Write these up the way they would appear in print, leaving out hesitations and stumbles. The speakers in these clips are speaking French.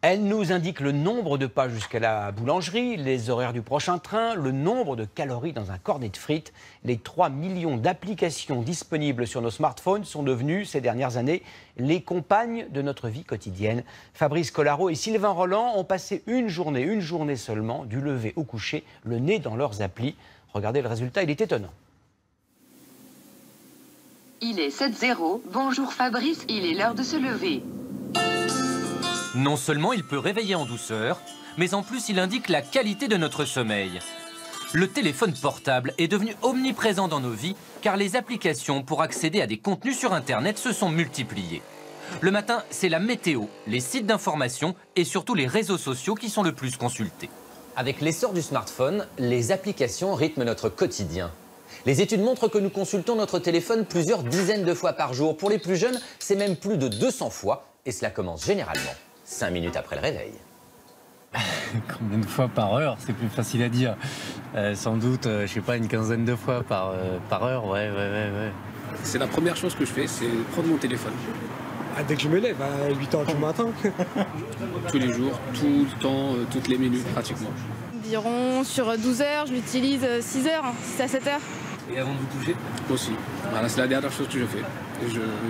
Elle nous indique le nombre de pas jusqu'à la boulangerie, les horaires du prochain train, le nombre de calories dans un cornet de frites. Les 3 millions d'applications disponibles sur nos smartphones sont devenues, ces dernières années, les compagnes de notre vie quotidienne. Fabrice Collaro et Sylvain Roland ont passé une journée seulement, du lever au coucher, le nez dans leurs applis. Regardez le résultat, il est étonnant. Il est 7h. Bonjour Fabrice, il est l'heure de se lever. Non seulement il peut réveiller en douceur, mais en plus il indique la qualité de notre sommeil. Le téléphone portable est devenu omniprésent dans nos vies car les applications pour accéder à des contenus sur Internet se sont multipliées. Le matin, c'est la météo, les sites d'information et surtout les réseaux sociaux qui sont le plus consultés. Avec l'essor du smartphone, les applications rythment notre quotidien. Les études montrent que nous consultons notre téléphone plusieurs dizaines de fois par jour. Pour les plus jeunes, c'est même plus de 200 fois et cela commence généralement 5 minutes après le réveil. Combien de fois par heure? C'est plus facile à dire. Sans doute, je sais pas, une quinzaine de fois par heure, ouais. C'est la première chose que je fais, c'est prendre mon téléphone. Dès que je me lève, à 8h du matin. Tous les jours, tout le temps, toutes les minutes pratiquement. Environ sur 12 heures, je l'utilise 6 heures, 6 à 7 heures. Et avant de vous coucher? Aussi. Voilà, c'est la dernière chose que je fais.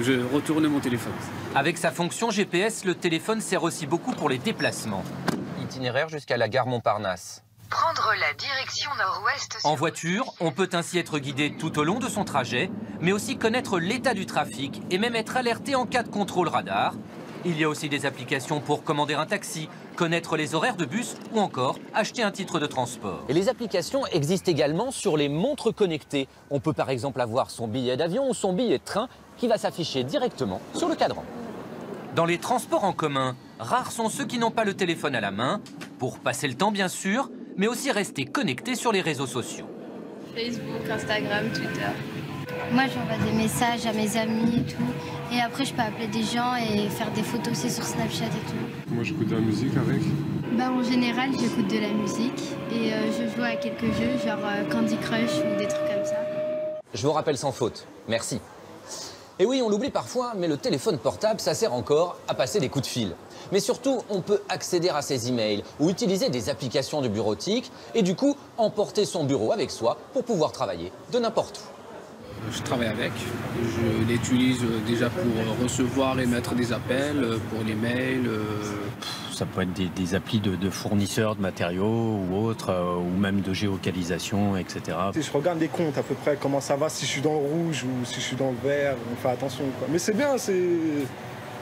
Je retourne mon téléphone. Avec sa fonction GPS, le téléphone sert aussi beaucoup pour les déplacements. Itinéraire jusqu'à la gare Montparnasse. Prendre la direction nord-ouest. En voiture, on peut ainsi être guidé tout au long de son trajet, mais aussi connaître l'état du trafic et même être alerté en cas de contrôle radar. Il y a aussi des applications pour commander un taxi, connaître les horaires de bus ou encore acheter un titre de transport. Et les applications existent également sur les montres connectées. On peut par exemple avoir son billet d'avion ou son billet de train qui va s'afficher directement sur le cadran. Dans les transports en commun, rares sont ceux qui n'ont pas le téléphone à la main, pour passer le temps bien sûr, mais aussi rester connectés sur les réseaux sociaux. Facebook, Instagram, Twitter. Moi, j'envoie des messages à mes amis et tout. Et après, je peux appeler des gens et faire des photos aussi sur Snapchat et tout. Moi, j'écoute de la musique avec. En général, j'écoute de la musique et je joue à quelques jeux, genre Candy Crush ou des trucs comme ça. Je vous rappelle sans faute. Merci. Et oui, on l'oublie parfois, mais le téléphone portable, ça sert encore à passer des coups de fil. Mais surtout, on peut accéder à ses emails ou utiliser des applications de bureautique et du coup, emporter son bureau avec soi pour pouvoir travailler de n'importe où. Je travaille avec. Je l'utilise déjà pour recevoir et mettre des appels, pour les mails. Ça peut être des applis de fournisseurs de matériaux ou autres, ou même de géolocalisation, etc. Je regarde les comptes à peu près, comment ça va, si je suis dans le rouge ou si je suis dans le vert, on fait attention, quoi. Mais c'est bien,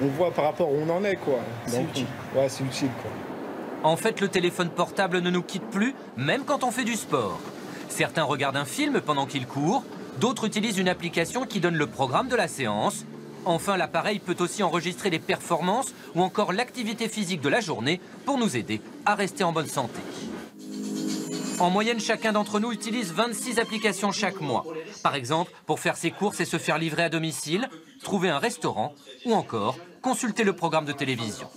on voit par rapport où on en est, quoi. C'est utile. Ouais, c'est utile, quoi. En fait, le téléphone portable ne nous quitte plus, même quand on fait du sport. Certains regardent un film pendant qu'ils courent, d'autres utilisent une application qui donne le programme de la séance. Enfin, l'appareil peut aussi enregistrer les performances ou encore l'activité physique de la journée pour nous aider à rester en bonne santé. En moyenne, chacun d'entre nous utilise 26 applications chaque mois. Par exemple, pour faire ses courses et se faire livrer à domicile, trouver un restaurant ou encore consulter le programme de télévision.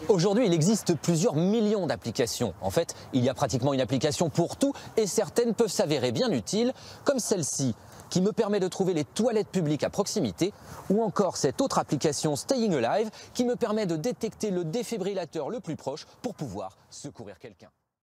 Aujourd'hui, il existe plusieurs millions d'applications. En fait, il y a pratiquement une application pour tout et certaines peuvent s'avérer bien utiles, comme celle-ci, qui me permet de trouver les toilettes publiques à proximité, ou encore cette autre application Staying Alive, qui me permet de détecter le défibrillateur le plus proche pour pouvoir secourir quelqu'un.